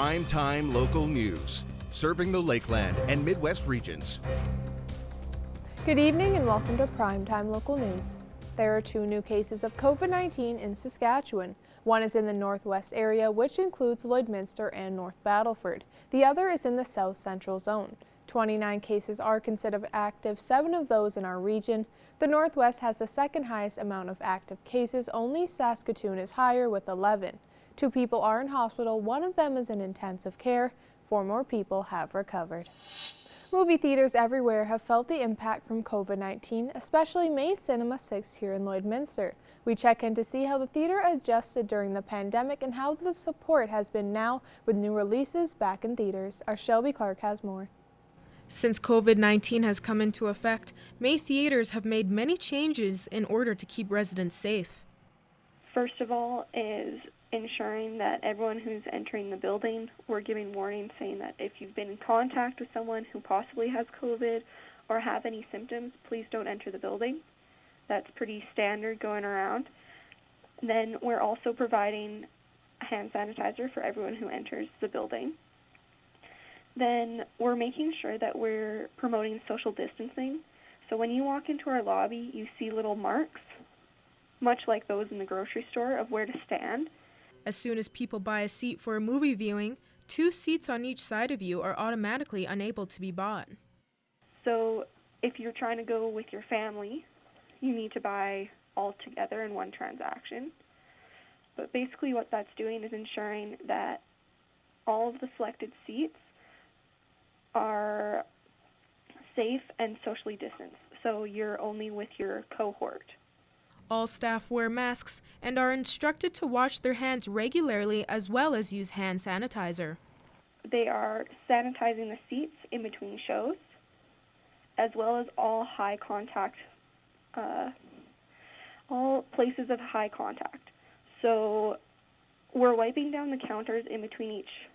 Primetime local news, serving the Lakeland and Midwest regions. Good evening and welcome to Primetime Local News. There are 2 new cases of COVID-19 in Saskatchewan. One is in the northwest area, which includes Lloydminster and North Battleford. The other is in the south central zone. 29 cases are considered active, 7 of those in our region. The northwest has the second highest amount of active cases. Only Saskatoon is higher with 11. 2 people are in hospital, 1 of them is in intensive care. 4 more people have recovered. Movie theaters everywhere have felt the impact from COVID-19, especially May Cinema 6 here in Lloydminster. We check in to see how the theater adjusted during the pandemic and how the support has been now with new releases back in theaters. Our Shelby Clark has more. Since COVID-19 has come into effect, May theaters have made many changes in order to keep residents safe. First of all is ensuring that everyone who's entering the building, we're giving warnings saying that if you've been in contact with someone who possibly has COVID or have any symptoms, please don't enter the building. That's pretty standard going around. Then we're also providing hand sanitizer for everyone who enters the building. Then we're making sure that we're promoting social distancing. So when you walk into our lobby, you see little marks, much like those in the grocery store, of where to stand. As soon as people buy a seat for a movie viewing, 2 seats on each side of you are automatically unable to be bought. So if you're trying to go with your family, you need to buy all together in one transaction. But basically what that's doing is ensuring that all of the selected seats are safe and socially distanced. So you're only with your cohort. All staff wear masks and are instructed to wash their hands regularly as well as use hand sanitizer. They are sanitizing the seats in between shows, as well as all places of high contact. So we're wiping down the counters in between each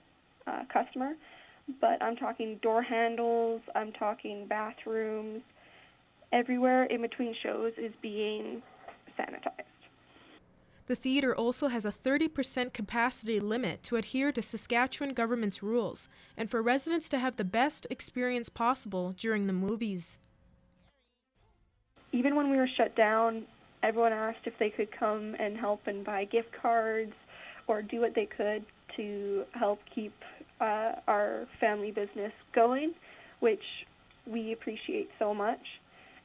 customer, but I'm talking door handles, I'm talking bathrooms, everywhere in between shows is being sanitized. The theater also has a 30% capacity limit to adhere to Saskatchewan government's rules and for residents to have the best experience possible during the movies. Even when we were shut down, everyone asked if they could come and help and buy gift cards or do what they could to help keep our family business going, which we appreciate so much.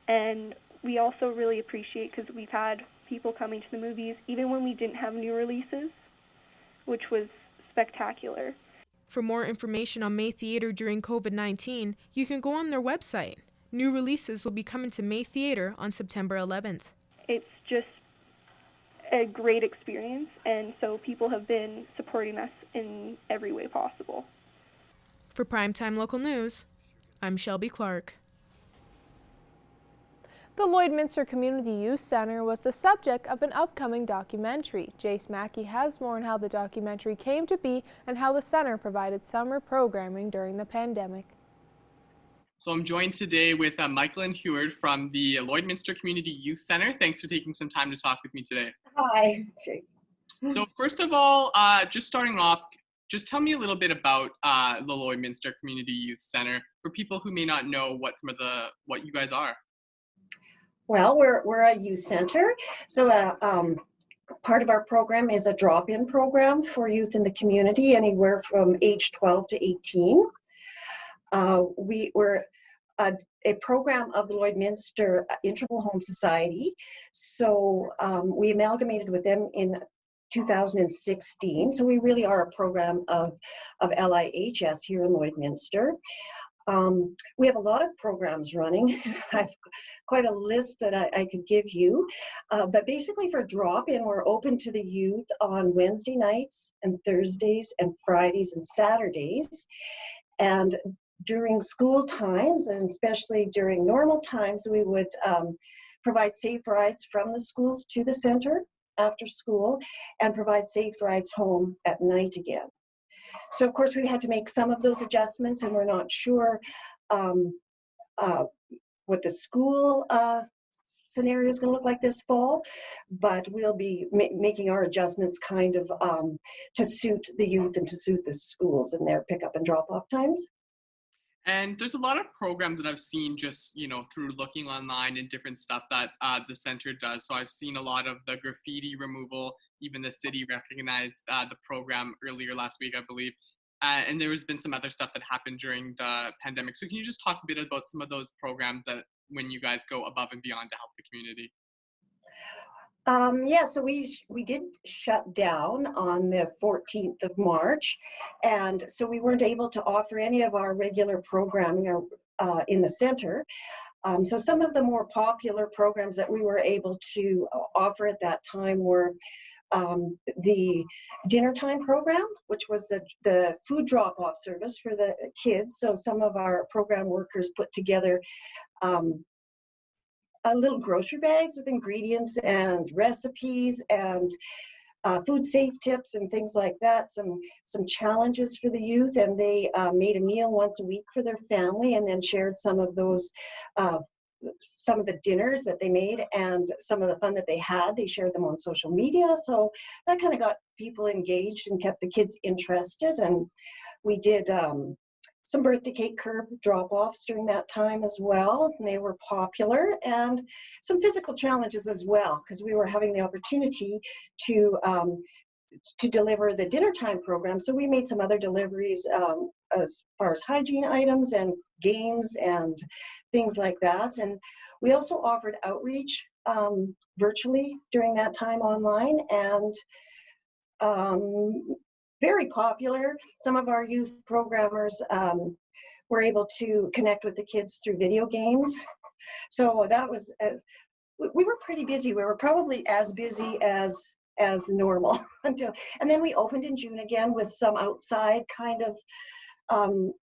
And we also really appreciate because we've had people coming to the movies even when we didn't have new releases, which was spectacular. For more information on May Theatre during COVID-19, you can go on their website. New releases will be coming to May Theatre on September 11th. It's just a great experience, and so people have been supporting us in every way possible. For Primetime Local News, I'm Shelby Clark. The Lloydminster Community Youth Center was the subject of an upcoming documentary. Jace Mackey has more on how the documentary came to be and how the center provided summer programming during the pandemic. So I'm joined today with Michael and Heward from the Lloydminster Community Youth Center. Thanks for taking some time to talk with me today. Hi. So first of all, just starting off, just tell me a little bit about the Lloydminster Community Youth Center for people who may not know what you guys are. Well, we're a youth center, so part of our program is a drop-in program for youth in the community, anywhere from age 12 to 18. We're a program of the Lloydminster Integral Home Society, so we amalgamated with them in 2016. So we really are a program of LIHS here in Lloydminster. We have a lot of programs running. I've quite a list that I could give you. But basically for drop-in, we're open to the youth on Wednesday nights and Thursdays and Fridays and Saturdays. And during school times, and especially during normal times, we would provide safe rides from the schools to the center after school and provide safe rides home at night again. So of course we had to make some of those adjustments, and we're not sure what the school scenario is going to look like this fall, but we'll be making our adjustments kind of to suit the youth and to suit the schools and their pickup and drop off times. And there's a lot of programs that I've seen just, through looking online and different stuff that the center does. So I've seen a lot of the graffiti removal. Even the city recognized the program earlier last week, I believe. And there has been some other stuff that happened during the pandemic. So can you just talk a bit about some of those programs that when you guys go above and beyond to help the community? Yeah, so we did shut down on the 14th of March, and so we weren't able to offer any of our regular programming in the center. So some of the more popular programs that we were able to offer at that time were the dinner time program, which was the food drop-off service for the kids. So some of our program workers put together little grocery bags with ingredients and recipes and food safe tips and things like that, some challenges for the youth, and they made a meal once a week for their family and then shared some of those some of the dinners that they made and some of the fun that they had. They shared them on social media, so that kind of got people engaged and kept the kids interested. And we did some birthday cake curb drop-offs during that time as well, and they were popular, and some physical challenges as well, because we were having the opportunity to deliver the dinner time program. So we made some other deliveries as far as hygiene items and games and things like that. And we also offered outreach virtually during that time online, and very popular. Some of our youth programmers were able to connect with the kids through video games. So that was, we were pretty busy. We were probably as busy as normal until, and then we opened in June again with some outside kind of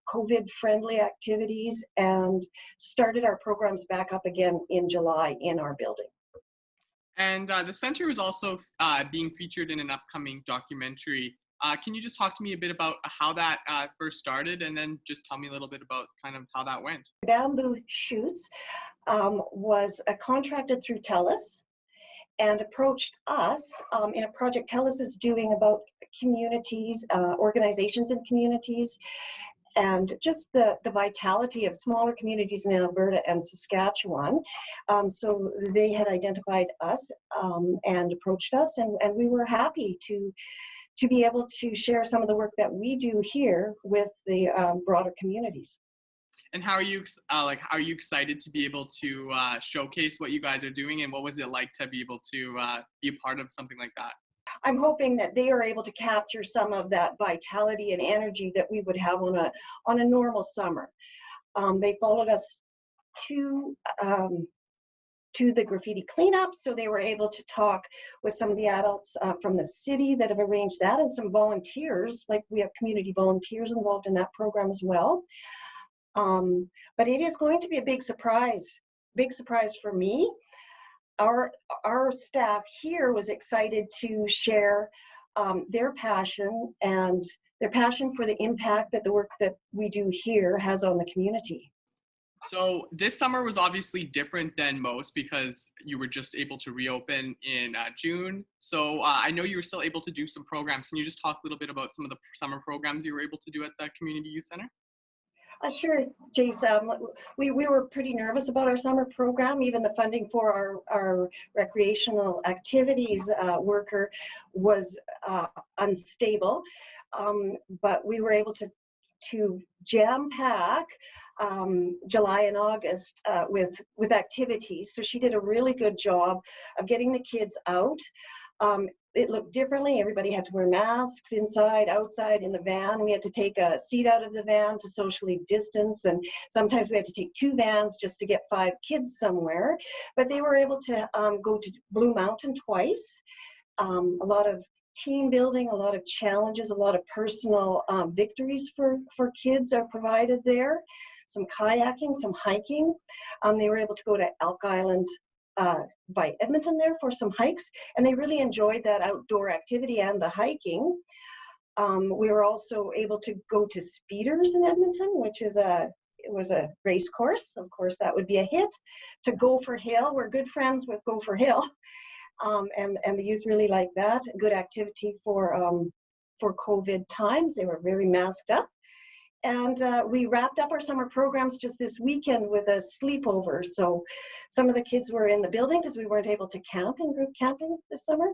COVID friendly activities and started our programs back up again in July in our building. And the center is also being featured in an upcoming documentary. Can you just talk to me a bit about how that first started, and then just tell me a little bit about kind of how that went? Bamboo Shoots was contracted through TELUS and approached us in a project TELUS is doing about communities, organizations and communities, and just the vitality of smaller communities in Alberta and Saskatchewan. So they had identified us and approached us, and we were happy to be able to share some of the work that we do here with the broader communities. And how are you are you excited to be able to showcase what you guys are doing, and what was it like to be able to be a part of something like that? I'm hoping that they are able to capture some of that vitality and energy that we would have on a normal summer. They followed us to the graffiti cleanup, so they were able to talk with some of the adults from the city that have arranged that, and some volunteers, like we have community volunteers involved in that program as well. But it is going to be a big surprise for me. Our staff here was excited to share their passion for the impact that the work that we do here has on the community. So this summer was obviously different than most because you were just able to reopen in June. So I know you were still able to do some programs. Can you just talk a little bit about some of the summer programs you were able to do at the Community Youth Center? Sure, Jason. We were pretty nervous about our summer program. Even the funding for our recreational activities worker was unstable, but we were able to jam pack July and August with activities. So she did a really good job of getting the kids out. It looked differently. Everybody had to wear masks inside, outside, in the van. We had to take a seat out of the van to socially distance, and sometimes we had to take 2 vans just to get 5 kids somewhere. But they were able to go to Blue Mountain twice. A lot of team building, a lot of challenges, a lot of personal victories for kids are provided there. Some kayaking, some hiking. They were able to go to Elk Island by Edmonton there for some hikes, and they really enjoyed that outdoor activity and the hiking. We were also able to go to Speeders in Edmonton, which is it was a race course. Of course, that would be a hit. To Gopher Hill, we're good friends with Gopher Hill. And the youth really like that. Good activity for COVID times. They were very masked up. And we wrapped up our summer programs just this weekend with a sleepover. So some of the kids were in the building because we weren't able to camp in group camping this summer.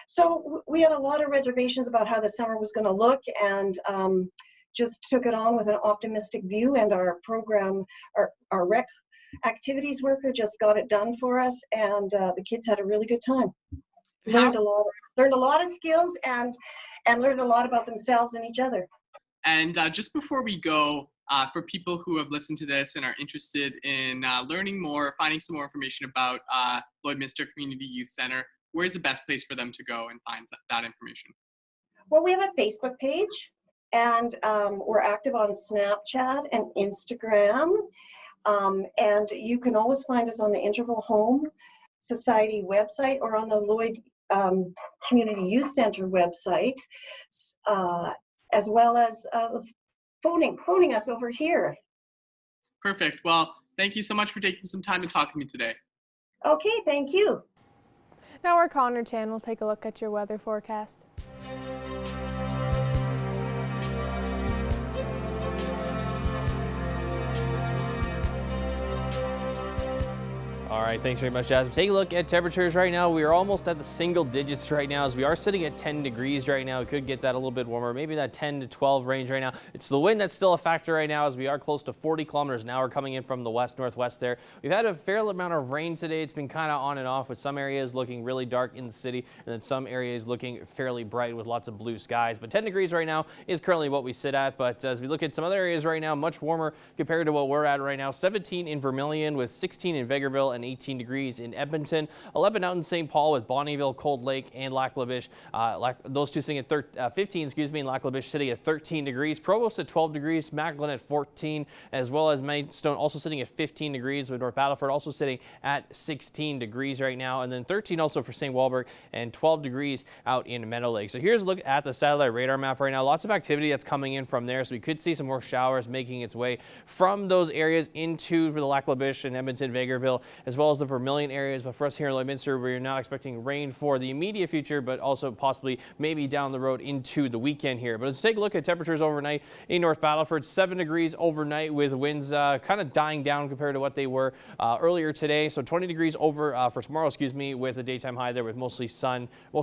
So we had a lot of reservations about how the summer was going to look, and just took it on with an optimistic view. And our program, our rec activities worker just got it done for us, and the kids had a really good time. Learned a lot of skills, and learned a lot about themselves and each other. And just before we go, for people who have listened to this and are interested in learning more, finding some more information about Lloydminster Community Youth Center, where's the best place for them to go and find that information? Well, we have a Facebook page, and we're active on Snapchat and Instagram. And you can always find us on the Interval Home Society website or on the Lloyd Community Youth Center website, as well as phoning us over here. Perfect. Well, thank you so much for taking some time to talk to me today. Okay, thank you. Now our Connor Chan will take a look at your weather forecast. All right, thanks very much, Jasmine. Take a look at temperatures right now. We are almost at the single digits right now, as we are sitting at 10 degrees right now. It could get that a little bit warmer, maybe that 10 to 12 range right now. It's the wind that's still a factor right now, as we are close to 40 kilometers an hour coming in from the west-northwest there. We've had a fair amount of rain today. It's been kind of on and off, with some areas looking really dark in the city, and then some areas looking fairly bright with lots of blue skies. But 10 degrees right now is currently what we sit at. But as we look at some other areas right now, much warmer compared to what we're at right now. 17 in Vermilion, with 16 in Vegreville, and 18 degrees in Edmonton, 11 out in St. Paul, with Bonnyville, Cold Lake, and Lac La Biche. Those two sitting at 15, and Lac La Biche sitting at 13 degrees. Provost at 12 degrees, Macklin at 14, as well as Maidstone also sitting at 15 degrees, with North Battleford also sitting at 16 degrees right now, and then 13 also for St. Walburg, and 12 degrees out in Meadow Lake. So here's a look at the satellite radar map right now. Lots of activity that's coming in from there, so we could see some more showers making its way from those areas into the Lac La Biche and Edmonton, Vegreville, as well as the Vermilion areas. But for us here in Lloydminster, we're not expecting rain for the immediate future, but also possibly maybe down the road into the weekend here. But let's take a look at temperatures overnight in North Battleford. 7 degrees overnight, with winds kind of dying down compared to what they were earlier today. So 20 degrees over for tomorrow, with a daytime high there with mostly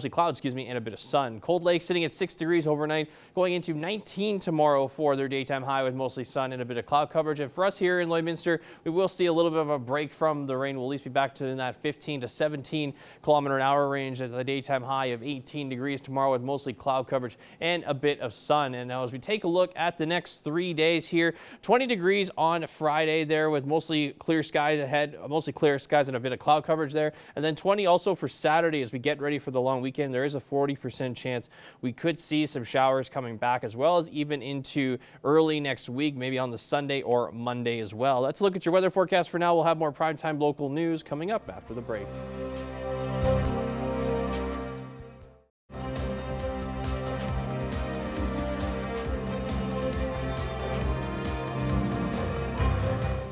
clouds, and a bit of sun. Cold Lake sitting at 6 degrees overnight, going into 19 tomorrow for their daytime high with mostly sun and a bit of cloud coverage. And for us here in Lloydminster, we will see a little bit of a break from the rain. We'll at least be back to in that 15 to 17 kilometer an hour range at the daytime high of 18 degrees tomorrow, with mostly cloud coverage and a bit of sun. And now as we take a look at the next 3 days here, 20 degrees on Friday there, with mostly clear skies ahead, mostly clear skies and a bit of cloud coverage there. And then 20 also for Saturday as we get ready for the long weekend. There is a 40% chance we could see some showers coming back, as well as even into early next week, maybe on the Sunday or Monday as well. Let's look at your weather forecast for now. We'll have more primetime local news coming up after the break.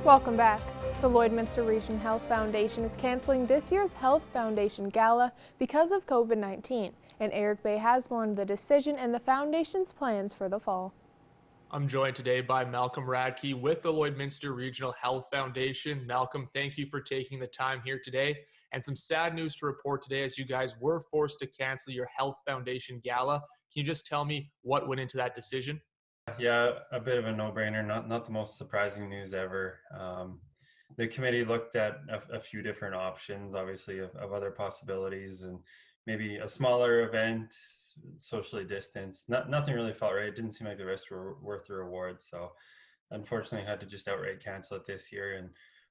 Welcome back. The Lloydminster Region Health Foundation is canceling this year's Health Foundation Gala because of COVID-19, and Eric Bay has more on the decision and the foundation's plans for the fall. I'm joined today by Malcolm Radke with the Lloydminster Regional Health Foundation. Malcolm, thank you for taking the time here today. And some sad news to report today, as you guys were forced to cancel your Health Foundation Gala. Can you just tell me what went into that decision? Yeah, a bit of a no-brainer, not the most surprising news ever. The committee looked at a few different options, obviously, of other possibilities, and maybe a smaller event, socially distanced. Nothing really felt right. It didn't seem like the rest were worth the reward. So unfortunately, I had to just outright cancel it this year and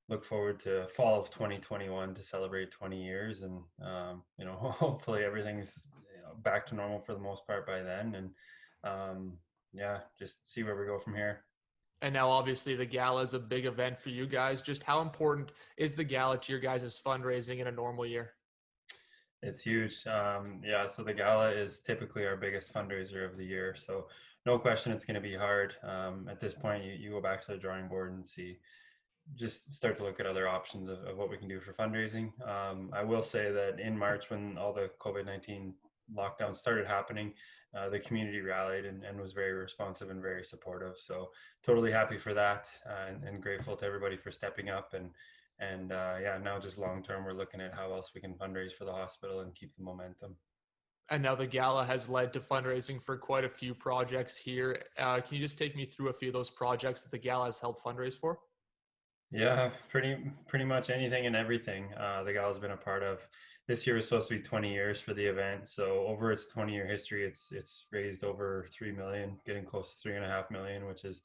look forward to fall of 2021 to celebrate 20 years. And, hopefully everything's back to normal for the most part by then. And just see where we go from here. And now obviously the gala is a big event for you guys. Just how important is the gala to your guys' fundraising in a normal year? It's huge. So the gala is typically our biggest fundraiser of the year. So no question it's going to be hard. At this point, you go back to the drawing board and just start to look at other options of what we can do for fundraising. I will say that in March, when all the COVID-19 lockdowns started happening, the community rallied and was very responsive and very supportive. So totally happy for that, and grateful to everybody for stepping up. And yeah, now just long term, we're looking at how else we can fundraise for the hospital and keep the momentum. And now the gala has led to fundraising for quite a few projects here. Can you just take me through a few of those projects that the gala has helped fundraise for? Yeah, pretty much anything and everything the gala's been a part of. This year was supposed to be 20 years for the event, so over its 20-year history, it's raised over 3 million, getting close to 3.5 million, which is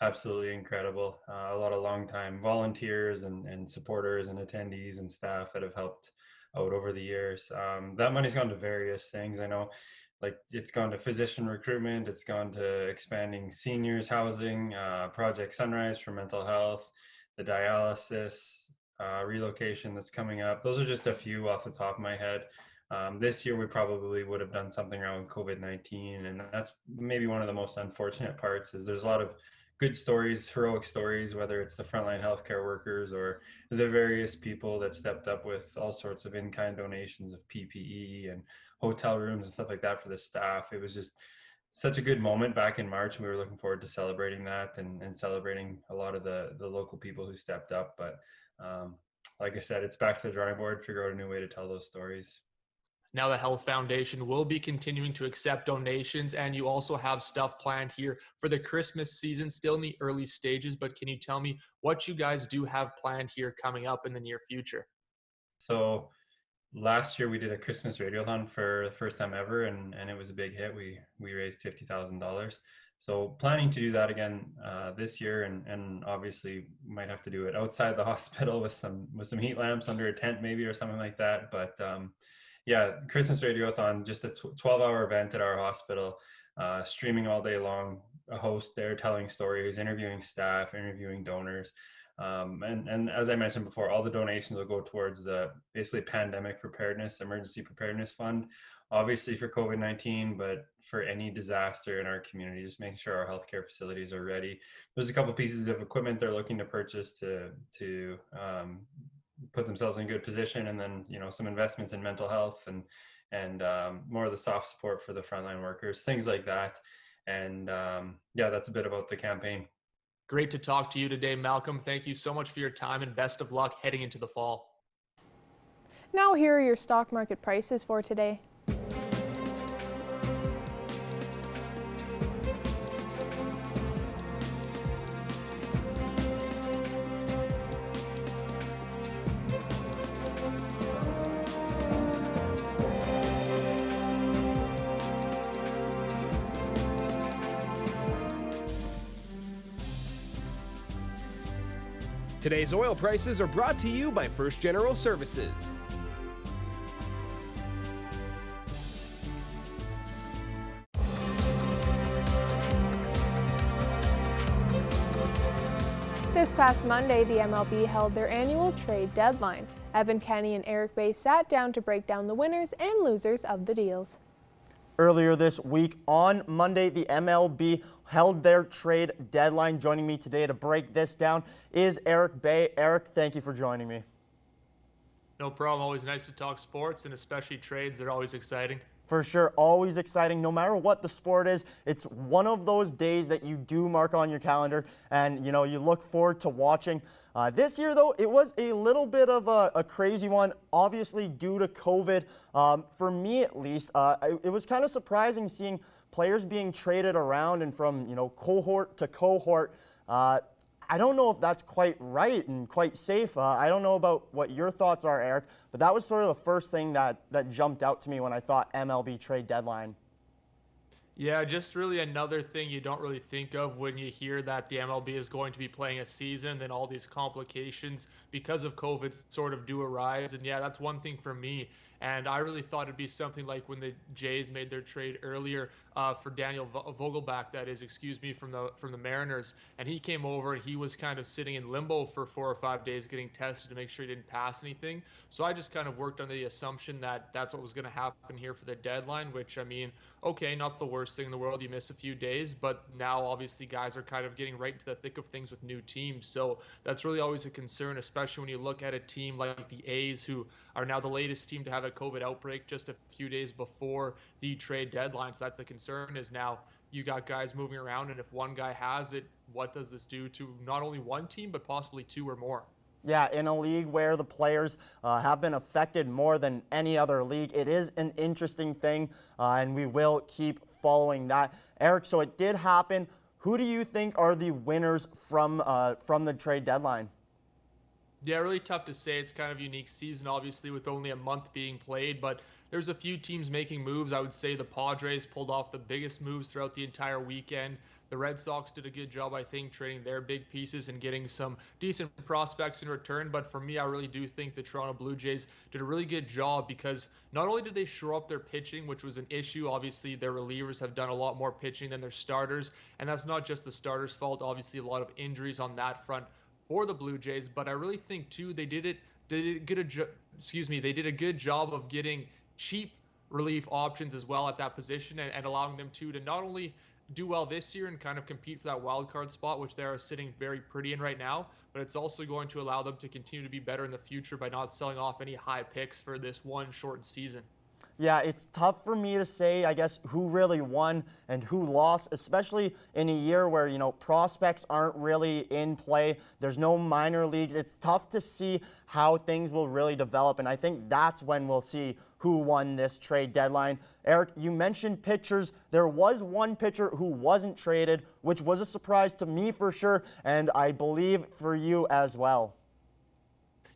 absolutely incredible. A lot of longtime volunteers and supporters and attendees and staff that have helped out over the years. That money's gone to various things. I know, like, it's gone to physician recruitment, it's gone to expanding seniors housing, Project Sunrise for mental health, the dialysis relocation that's coming up. Those are just a few off the top of my head. This year we probably would have done something around COVID-19, and that's maybe one of the most unfortunate parts. Is there's a lot of good stories, heroic stories, whether it's the frontline healthcare workers or the various people that stepped up with all sorts of in-kind donations of PPE and hotel rooms and stuff like that for the staff. It was just such a good moment back in March. We were looking forward to celebrating that and celebrating a lot of the local people who stepped up. But like I said, it's back to the drawing board, figure out a new way to tell those stories. Now the Health Foundation will be continuing to accept donations, and you also have stuff planned here for the Christmas season, still in the early stages, but can you tell me what you guys do have planned here coming up in the near future? So last year we did a Christmas radiothon for the first time ever, and it was a big hit. We raised $50,000. So planning to do that again this year, and obviously might have to do it outside the hospital with some heat lamps under a tent maybe or something like that. But yeah, Christmas radiothon, just a 12-hour event at our hospital, streaming all day long, a host there telling stories, interviewing staff, interviewing donors. And as I mentioned before, all the donations will go towards the basically pandemic preparedness, emergency preparedness fund, obviously for COVID-19, but for any disaster in our community, just making sure our healthcare facilities are ready. There's a couple pieces of equipment they're looking to purchase to put themselves in good position, and then some investments in mental health and more of the soft support for the frontline workers, things like that. And yeah, that's a bit about the campaign. Great to talk to you today, Malcolm. Thank you so much for your time, and best of luck heading into the fall. Now here are your stock market prices for today. Today's oil prices are brought to you by First General Services. This past Monday, the MLB held their annual trade deadline. Evan Kenny and Eric Bay sat down to break down the winners and losers of the deals. Earlier this week, on Monday, the MLB held their trade deadline. Joining me today to break this down is Eric Bay. Eric, thank you for joining me. No problem. Always nice to talk sports, and especially trades. They're always exciting. For sure, always exciting. No matter what the sport is, it's one of those days that you do mark on your calendar and, you look forward to watching. This year, though, it was a little bit of a crazy one, obviously due to COVID. For me, at least, it was kind of surprising seeing players being traded around and from, cohort to cohort. I don't know if that's quite right and quite safe. I don't know about what your thoughts are, Eric, but that was sort of the first thing that jumped out to me when I thought MLB trade deadline. Yeah, just really another thing you don't really think of when you hear that the MLB is going to be playing a season, then all these complications because of COVID sort of do arise. And yeah, that's one thing for me. And I really thought it'd be something like when the Jays made their trade earlier for Daniel Vogelbach, from the Mariners, and he came over and he was kind of sitting in limbo for 4 or 5 days getting tested to make sure he didn't pass anything. So I just kind of worked on the assumption that that's what was going to happen here for the deadline, which, I mean, okay, not the worst worst thing in the world. You miss a few days, but now obviously guys are kind of getting right into the thick of things with new teams. So that's really always a concern, especially when you look at a team like the A's, who are now the latest team to have a COVID outbreak just a few days before the trade deadline. So that's the concern, is now you got guys moving around, and if one guy has it, what does this do to not only one team, but possibly two or more? Yeah, in a league where the players have been affected more than any other league, it is an interesting thing, and we will keep following that. Eric, so it did happen. Who do you think are the winners from the trade deadline? Yeah, really tough to say. It's kind of a unique season, obviously, with only a month being played, but there's a few teams making moves. I would say the Padres pulled off the biggest moves throughout the entire weekend. The Red Sox did a good job, I think, trading their big pieces and getting some decent prospects in return. But for me, I really do think the Toronto Blue Jays did a really good job, because not only did they shore up their pitching, which was an issue. Obviously, their relievers have done a lot more pitching than their starters, and that's not just the starters' fault. Obviously, a lot of injuries on that front for the Blue Jays, but I really think too they did a good job of getting cheap relief options as well at that position, and allowing them to not only do well this year and kind of compete for that wild card spot, which they are sitting very pretty in right now, but it's also going to allow them to continue to be better in the future by not selling off any high picks for this one shortened season. Yeah, it's tough for me to say, I guess, who really won and who lost, especially in a year where, prospects aren't really in play. There's no minor leagues. It's tough to see how things will really develop, and I think that's when we'll see who won this trade deadline. Eric, you mentioned pitchers. There was one pitcher who wasn't traded, which was a surprise to me for sure, and I believe for you as well.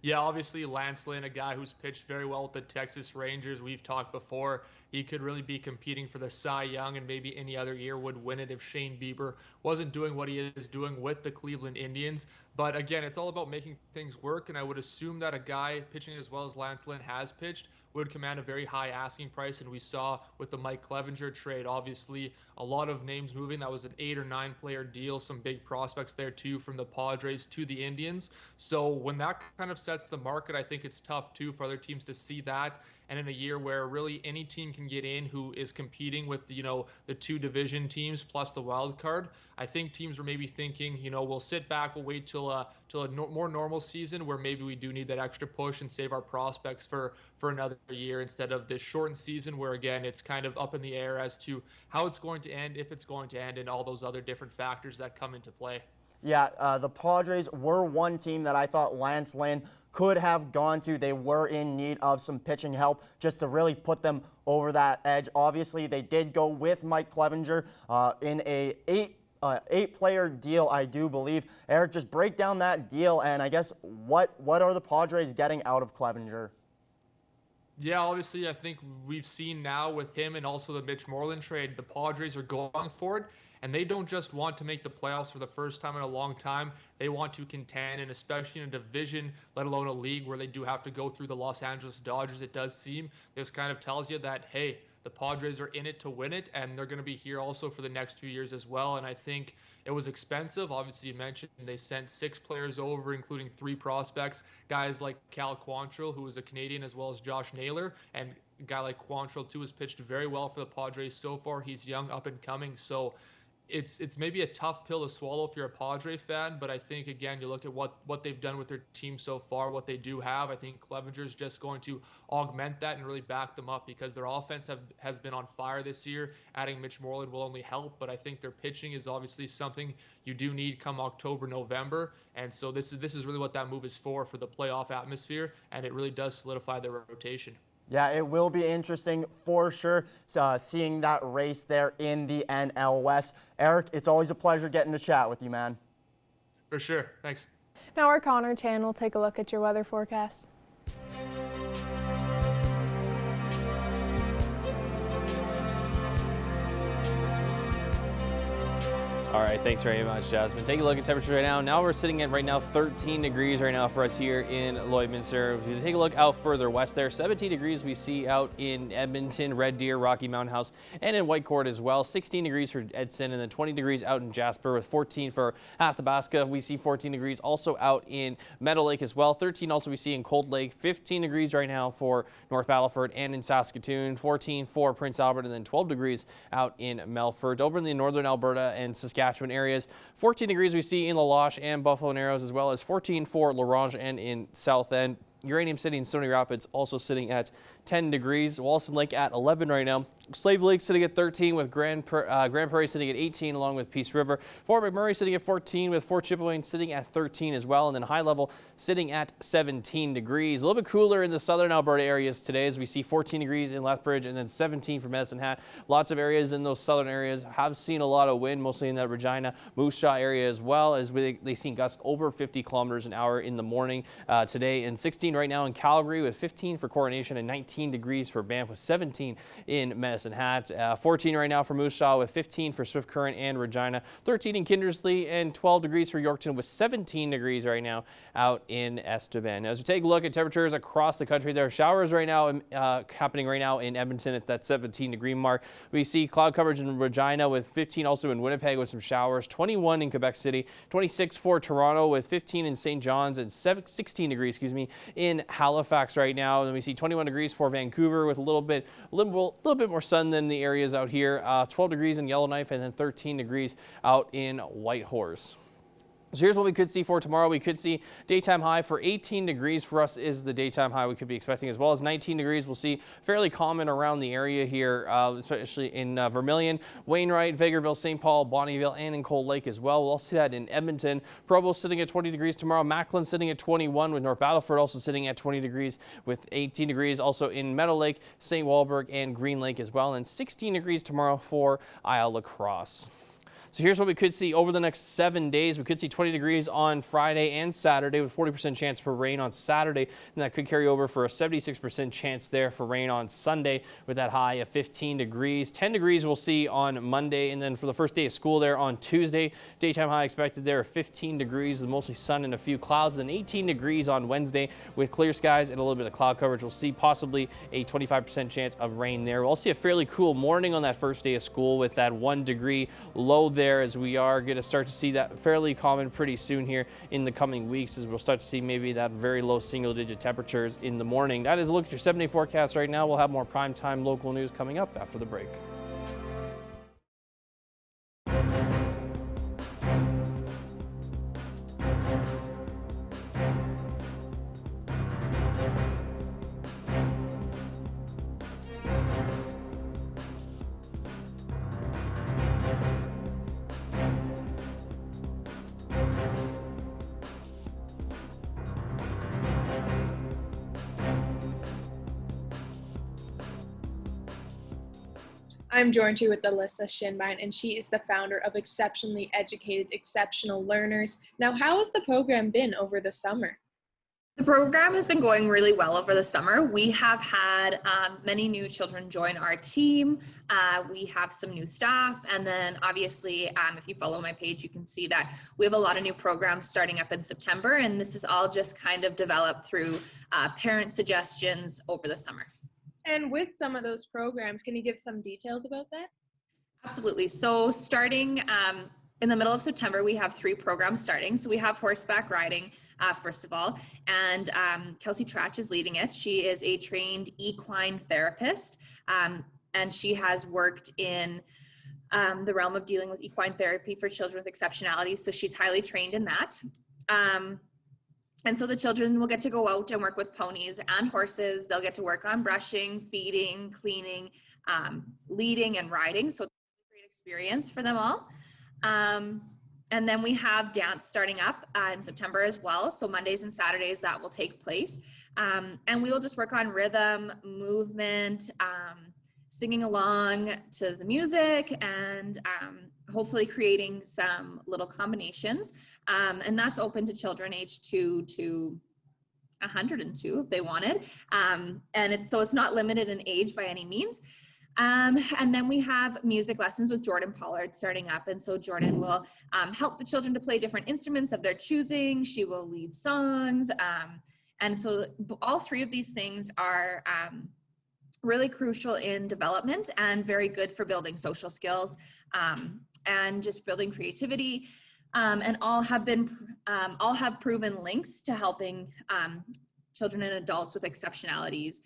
Yeah, obviously Lance Lynn, a guy who's pitched very well with the Texas Rangers. We've talked before. He could really be competing for the Cy Young, and maybe any other year would win it if Shane Bieber wasn't doing what he is doing with the Cleveland Indians. But again, it's all about making things work, and I would assume that a guy pitching as well as Lance Lynn has pitched would command a very high asking price, and we saw with the Mike Clevenger trade, obviously a lot of names moving. That was an 8 or 9 player deal, some big prospects there too, from the Padres to the Indians. So when that kind of sets the market, I think it's tough too for other teams to see that. And in a year where really any team can get in who is competing with, the 2 division teams plus the wild card, I think teams were maybe thinking, we'll sit back, we'll wait till a more normal season where maybe we do need that extra push and save our prospects for another year, instead of this shortened season where, again, it's kind of up in the air as to how it's going to end, if it's going to end, and all those other different factors that come into play. Yeah, the Padres were one team that I thought Lance Lynn could have gone to. They were in need of some pitching help just to really put them over that edge. Obviously, they did go with Mike Clevenger in a 8-player deal, I do believe. Eric, just break down that deal, and I guess what are the Padres getting out of Clevenger? Yeah, obviously, I think we've seen now with him and also the Mitch Moreland trade, the Padres are going for it, and they don't just want to make the playoffs for the first time in a long time. They want to contend, and especially in a division, let alone a league where they do have to go through the Los Angeles Dodgers, it does seem. This kind of tells you that, hey, the Padres are in it to win it, and they're going to be here also for the next 2 years as well. And I think it was expensive. Obviously, you mentioned they sent 6 players over, including 3 prospects, guys like Cal Quantrill, who is a Canadian, as well as Josh Naylor. And a guy like Quantrill, too, has pitched very well for the Padres so far. He's young, up and coming. So it's maybe a tough pill to swallow if you're a Padre fan, but I think, again, you look at what they've done with their team so far, what they do have. I think Clevenger is just going to augment that and really back them up, because their offense has been on fire this year. Adding Mitch Moreland will only help, but I think their pitching is obviously something you do need come October, November, and so this is really what that move is for the playoff atmosphere, and it really does solidify their rotation. Yeah, it will be interesting for sure, seeing that race there in the NL West. Eric, it's always a pleasure getting to chat with you, man. For sure. Thanks. Now our Connor Chan will take a look at your weather forecast. All right, thanks very much, Jasmine. Take a look at temperatures right now. Now we're sitting at right now 13 degrees right now for us here in Lloydminster. If you take a look out further west there, 17 degrees we see out in Edmonton, Red Deer, Rocky Mountain House, and in Whitecourt as well. 16 degrees for Edson, and then 20 degrees out in Jasper with 14 for Athabasca. We see 14 degrees also out in Meadow Lake as well. 13 also we see in Cold Lake. 15 degrees right now for North Battleford and in Saskatoon. 14 for Prince Albert, and then 12 degrees out in Melfort. Over in the northern Alberta and Saskatchewan areas, 14 degrees we see in La Loche and Buffalo Narrows, as well as 14 for La Ronge and in South End. Uranium City and Stony Rapids also sitting at 10 degrees. Walson Lake at 11 right now. Slave Lake sitting at 13 with Grand Prairie sitting at 18 along with Peace River. Fort McMurray sitting at 14 with Fort Chipewyan sitting at 13 as well. And then High Level sitting at 17 degrees. A little bit cooler in the southern Alberta areas today as we see 14 degrees in Lethbridge and then 17 for Medicine Hat. Lots of areas in those southern areas have seen a lot of wind, mostly in that Regina, Moose Jaw area as well, as they've seen gusts over 50 kilometers an hour in the morning today. And 16 right now in Calgary with 15 for Coronation and 19 degrees for Banff with 17 in Medicine Hat. 14 right now for Moose Jaw with 15 for Swift Current and Regina. 13 in Kindersley and 12 degrees for Yorkton with 17 degrees right now out in Estevan. As we take a look at temperatures across the country, there are showers right now happening right now in Edmonton at that 17 degree mark. We see cloud coverage in Regina with 15 also in Winnipeg with some showers. 21 in Quebec City. 26 for Toronto with 15 in St. John's and 16 degrees, in Halifax right now. And then we see 21 degrees for Vancouver with a little bit more sun than the areas out here. 12 degrees in Yellowknife and then 13 degrees out in Whitehorse. So here's what we could see for tomorrow. We could see daytime high for 18 degrees for us is the daytime high we could be expecting, as well as 19 degrees. We'll see fairly common around the area here, especially in Vermilion, Wainwright, Vegreville, St. Paul, Bonnyville, and in Cold Lake as well. We'll also see that in Edmonton. Provo sitting at 20 degrees tomorrow. Macklin sitting at 21 with North Battleford also sitting at 20 degrees with 18 degrees. Also in Meadow Lake, St. Walburg, and Green Lake as well. And 16 degrees tomorrow for Isle La Crosse. So here's what we could see over the next 7 days. We could see 20 degrees on Friday and Saturday with 40% chance for rain on Saturday. And that could carry over for a 76% chance there for rain on Sunday with that high of 15 degrees. 10 degrees we'll see on Monday. And then for the first day of school there on Tuesday, daytime high expected there of 15 degrees with mostly sun and a few clouds. Then 18 degrees on Wednesday with clear skies and a little bit of cloud coverage. We'll see possibly a 25% chance of rain there. We'll see a fairly cool morning on that first day of school with that 1 degree low there, as we are going to start to see that fairly common pretty soon here in the coming weeks, as we'll start to see maybe that very low single-digit temperatures in the morning. That is a look at your 7-day forecast right now. We'll have more primetime local news coming up after the break. I'm joined here with Alyssa Shinbein, and she is the founder of Exceptionally Educated Exceptional Learners. Now, how has the program been over the summer? The program has been going really well over the summer. We have had many new children join our team. We have some new staff. And then obviously, if you follow my page, you can see that we have a lot of new programs starting up in September. And this is all just kind of developed through parent suggestions over the summer. And with some of those programs, can you give some details about that? Absolutely. So starting in the middle of September, we have 3 programs starting. So we have horseback riding, first of all, and Kelsey Tratch is leading it. She is a trained equine therapist, and she has worked in the realm of dealing with equine therapy for children with exceptionalities. So she's highly trained in that. And so the children will get to go out and work with ponies and horses. They'll get to work on brushing, feeding, cleaning, leading, and riding. So it's a great experience for them all. And then we have dance starting up in September as well. So Mondays and Saturdays that will take place. And we will just work on rhythm, movement, singing along to the music, and hopefully creating some little combinations. And that's open to children aged 2 to 102 if they wanted. And it's not limited in age by any means. And then we have music lessons with Jordan Pollard starting up. And so Jordan will help the children to play different instruments of their choosing. She will lead songs. And so all three of these things are really crucial in development and very good for building social skills and just building creativity. And all have proven links to helping children and adults with exceptionalities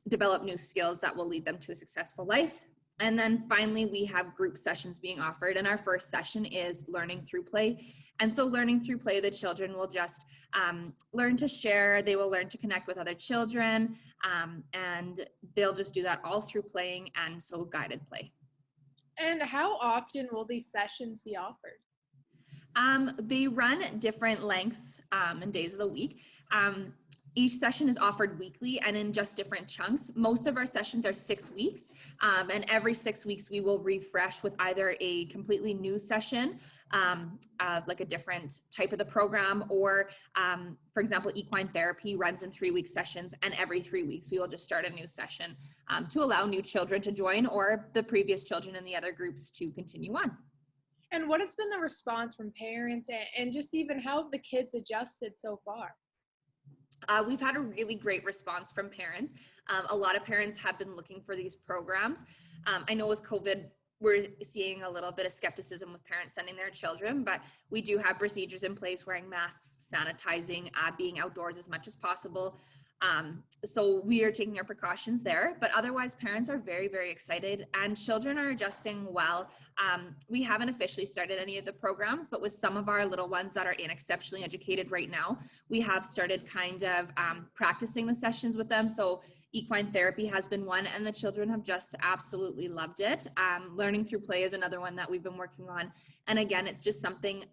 develop new skills that will lead them to a successful life. And then finally, we have group sessions being offered. And our first session is learning through play. And so learning through play, the children will just learn to share. They will learn to connect with other children. And they'll just do that all through playing, and so guided play. And how often will these sessions be offered? They run at different lengths and days of the week. Each session is offered weekly and in just different chunks. Most of our sessions are 6 weeks, and every 6 weeks we will refresh with either a completely new session, like a different type of the program, or for example, equine therapy runs in 3-week sessions, and every 3 weeks we will just start a new session to allow new children to join, or the previous children in the other groups to continue on. And what has been the response from parents, and just even how have the kids adjusted so far? We've had a really great response from parents. A lot of parents have been looking for these programs. I know with COVID, we're seeing a little bit of skepticism with parents sending their children, but we do have procedures in place, wearing masks, sanitizing, being outdoors as much as possible. So we are taking our precautions there, but otherwise parents are very, very excited, and children are adjusting well. We haven't officially started any of the programs, but with some of our little ones that are in exceptionally educated right now, we have started kind of practicing the sessions with them. So equine therapy has been one, and the children have just absolutely loved it. Learning through play is another one that we've been working on. And again, it's just something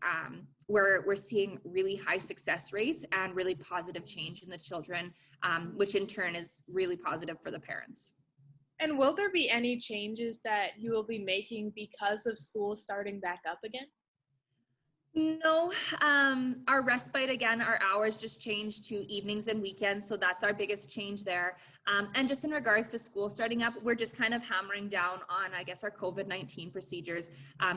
where we're seeing really high success rates and really positive change in the children, which in turn is really positive for the parents. And will there be any changes that you will be making because of school starting back up again? No, our respite, again, our hours just changed to evenings and weekends. So that's our biggest change there. And just in regards to school starting up, we're just kind of hammering down on, I guess, our COVID-19 procedures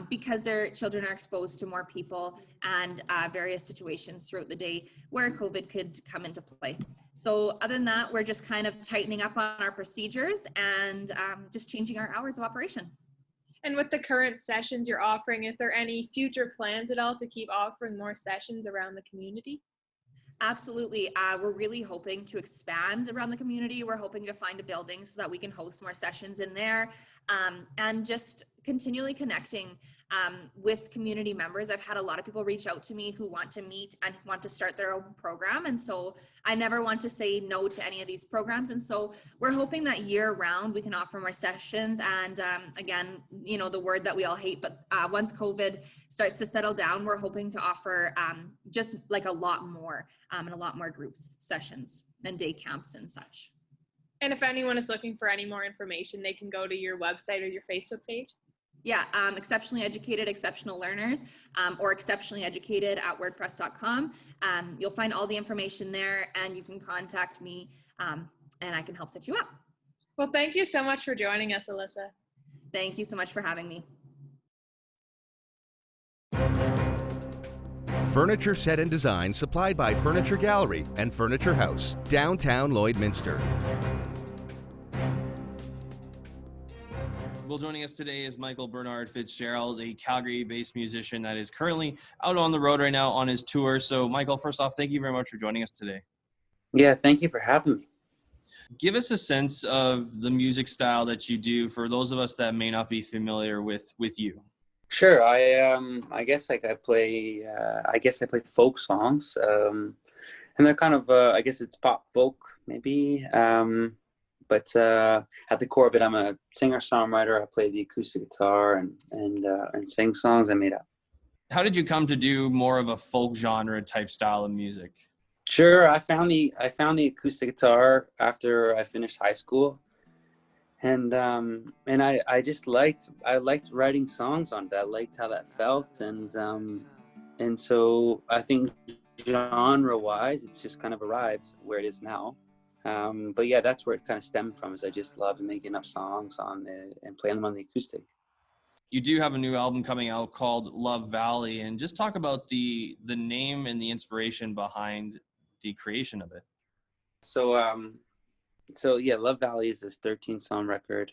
because their children are exposed to more people and various situations throughout the day where COVID could come into play. So other than that, we're just kind of tightening up on our procedures and just changing our hours of operation. And with the current sessions you're offering, is there any future plans at all to keep offering more sessions around the community? Absolutely. We're really hoping to expand around the community. We're hoping to find a building so that we can host more sessions in there, and just continually connecting with community members. I've had a lot of people reach out to me who want to meet and want to start their own program. And so I never want to say no to any of these programs. And so we're hoping that year round we can offer more sessions. And again, you know, the word that we all hate, but once COVID starts to settle down, we're hoping to offer just like a lot more and a lot more groups sessions and day camps and such. And if anyone is looking for any more information, they can go to your website or your Facebook page? Yeah, exceptionally educated, exceptional learners, or exceptionally educated at wordpress.com. You'll find all the information there, and you can contact me and I can help set you up. Well, thank you so much for joining us, Alyssa. Thank you so much for having me. Furniture set and design supplied by Furniture Gallery and Furniture House, downtown Lloydminster. Well, joining us today is Michael Bernard Fitzgerald, a Calgary-based musician that is currently out on the road right now on his tour. So, Michael, first off, thank you very much for joining us today. Yeah, thank you for having me. Give us a sense of the music style that you do for those of us that may not be familiar with you. Sure. I guess I play folk songs, and they're kind of I guess it's pop folk maybe. But at the core of it, I'm a singer-songwriter. I play the acoustic guitar and sing songs I made up. How did you come to do more of a folk genre type style of music? Sure, I found the acoustic guitar after I finished high school, and I just liked writing songs on it. I liked how that felt, and so I think genre-wise, it's just kind of arrived where it is now. But yeah, that's where it kind of stemmed from, is I just loved making up songs and playing them on the acoustic. You do have a new album coming out called Love Valley, and just talk about the name and the inspiration behind the creation of it. So yeah, Love Valley is this 13-song record.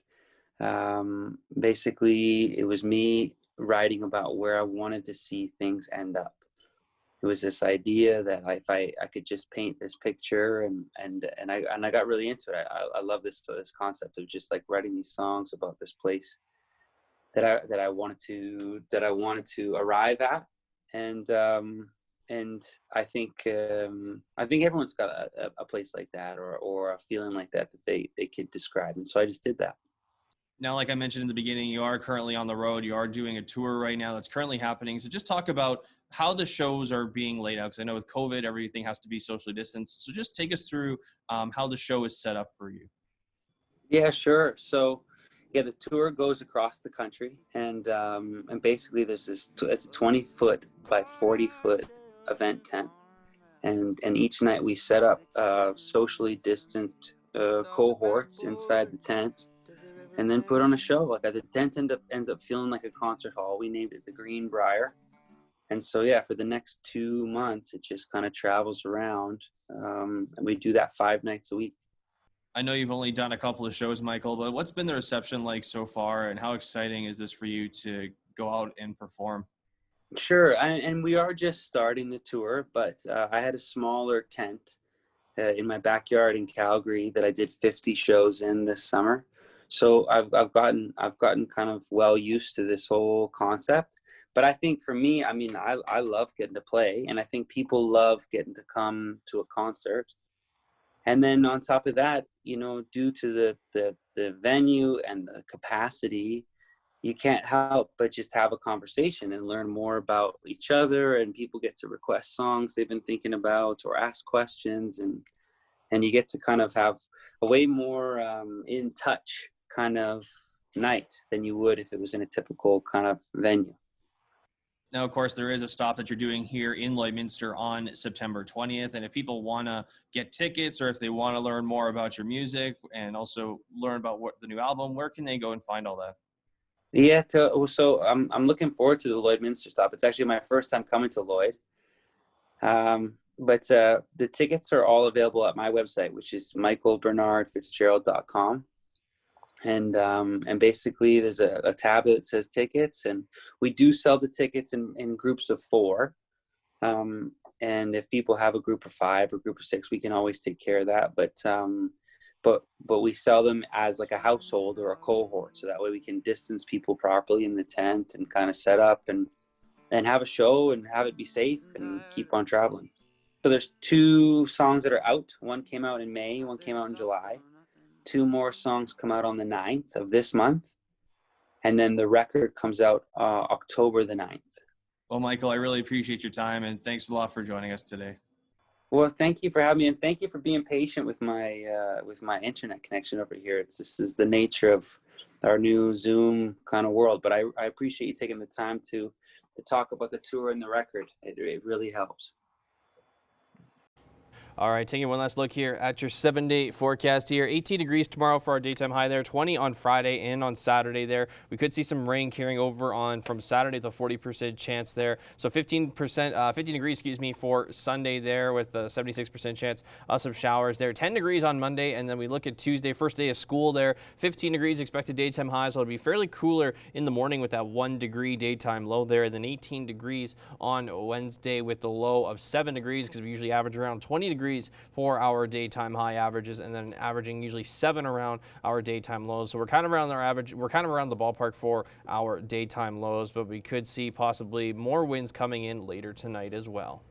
Basically, it was me writing about where I wanted to see things end up. It was this idea that if I could just paint this picture, and I got really into it. I love this concept of just like writing these songs about this place that I wanted to arrive at, and I think everyone's got a place like that or a feeling like that they could describe, and so I just did that. Now, like I mentioned in the beginning, you are currently on the road. You are doing a tour right now that's currently happening. So just talk about how the shows are being laid out, because I know with COVID, everything has to be socially distanced. So just take us through how the show is set up for you. Yeah, sure. So yeah, the tour goes across the country, and basically there's it's a 20-foot by 40-foot event tent, and each night we set up socially distanced cohorts inside the tent, and then put on a show. Like the tent ends up feeling like a concert hall. We named it the Green Briar. And so, yeah, for the next 2 months, it just kind of travels around. And we do that 5 nights a week. I know you've only done a couple of shows, Michael, but what's been the reception like so far, and how exciting is this for you to go out and perform? Sure. And we are just starting the tour, but I had a smaller tent in my backyard in Calgary that I did 50 shows in this summer. So I've gotten kind of well used to this whole concept. But I think for me, I mean, I love getting to play, and I think people love getting to come to a concert. And then on top of that, you know, due to the venue and the capacity, you can't help but just have a conversation and learn more about each other, and people get to request songs they've been thinking about or ask questions, and you get to kind of have a way more in touch kind of night than you would if it was in a typical kind of venue. Now, of course, there is a stop that you're doing here in Lloydminster on September 20th. And if people want to get tickets, or if they want to learn more about your music and also learn about what the new album, where can they go and find all that? Yeah, so I'm looking forward to the Lloydminster stop. It's actually my first time coming to Lloyd. But the tickets are all available at my website, which is michaelbernardfitzgerald.com. And basically there's a tab that says tickets, and we do sell the tickets in groups of 4. And if people have a group of 5 or group of 6, we can always take care of that. But we sell them as like a household or a cohort, so that way we can distance people properly in the tent and kind of set up and have a show and have it be safe and keep on traveling. So there's 2 songs that are out. One came out in May, one came out in July. 2 more songs come out on the 9th of this month. And then the record comes out October the 9th. Well, Michael, I really appreciate your time, and thanks a lot for joining us today. Well, thank you for having me, and thank you for being patient with my internet connection over here. This is the nature of our new Zoom kind of world, but I appreciate you taking the time to talk about the tour and the record. It really helps. All right, taking one last look here at your 7-day forecast here. 18 degrees tomorrow for our daytime high there, 20 on Friday and on Saturday there. We could see some rain carrying over on from Saturday, the 40% chance there. So 15 degrees, for Sunday there with the 76% chance of some showers there. 10 degrees on Monday, and then we look at Tuesday, first day of school there. 15 degrees expected daytime high, so it'll be fairly cooler in the morning with that 1 degree daytime low there. And then 18 degrees on Wednesday with the low of 7 degrees, because we usually average around 20 degrees for our daytime high averages, and then averaging usually 7 around our daytime lows. So we're kind of around our average. We're kind of around the ballpark for our daytime lows, but we could see possibly more winds coming in later tonight as well.